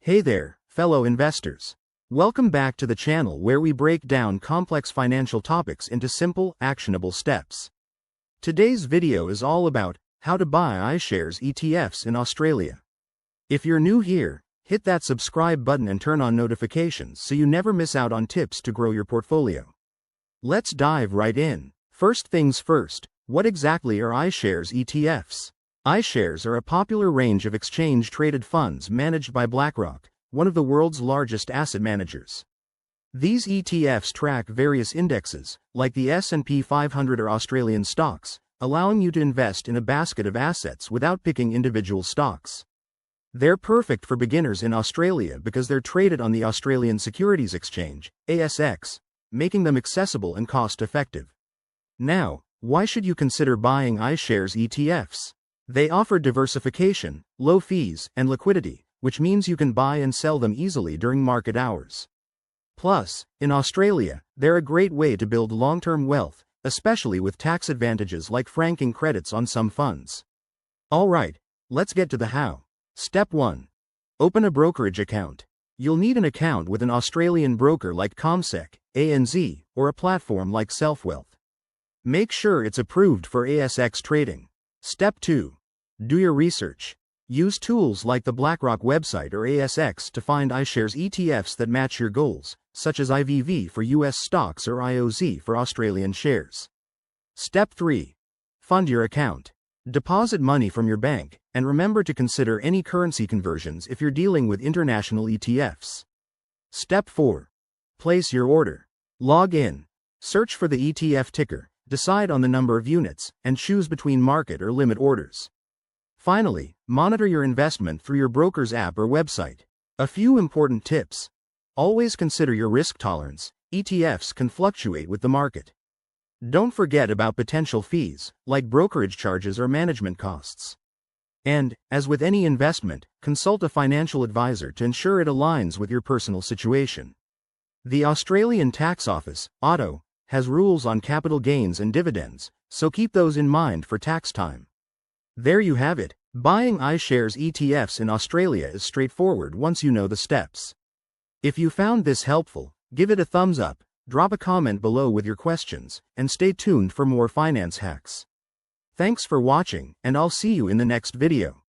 Hey there, fellow investors. Welcome back to the channel where we break down complex financial topics into simple, actionable steps. Today's video is all about how to buy iShares ETFs in Australia. If you're new here, hit that subscribe button and turn on notifications so you never miss out on tips to grow your portfolio. Let's dive right in. First things first, what exactly are iShares ETFs? iShares are a popular range of exchange-traded funds managed by BlackRock, one of the world's largest asset managers. These ETFs track various indexes, like the S&P 500 or Australian stocks, allowing you to invest in a basket of assets without picking individual stocks. They're perfect for beginners in Australia because they're traded on the Australian Securities Exchange, ASX, making them accessible and cost-effective. Now, why should you consider buying iShares ETFs? They offer diversification, low fees, and liquidity, which means you can buy and sell them easily during market hours. Plus, in Australia, they're a great way to build long-term wealth, especially with tax advantages like franking credits on some funds. Alright, let's get to the how. Step 1. Open a brokerage account. You'll need an account with an Australian broker like CommSec, ANZ, or a platform like Selfwealth. Make sure it's approved for ASX trading. Step 2. Do your research. Use tools like the BlackRock website or ASX to find iShares ETFs that match your goals, such as IVV for US stocks or IOZ for Australian shares. Step 3. Fund your account. Deposit money from your bank, and remember to consider any currency conversions if you're dealing with international ETFs. Step 4. Place your order. Log in. Search for the ETF ticker. Decide on the number of units, and choose between market or limit orders. Finally, monitor your investment through your broker's app or website. A few important tips. Always consider your risk tolerance. ETFs can fluctuate with the market. Don't forget about potential fees, like brokerage charges or management costs. And, as with any investment, consult a financial advisor to ensure it aligns with your personal situation. The Australian Tax Office, ATO, has rules on capital gains and dividends, so keep those in mind for tax time. There you have it. Buying iShares ETFs in Australia is straightforward once you know the steps. If you found this helpful, give it a thumbs up, drop a comment below with your questions, and stay tuned for more finance hacks. Thanks for watching, and I'll see you in the next video.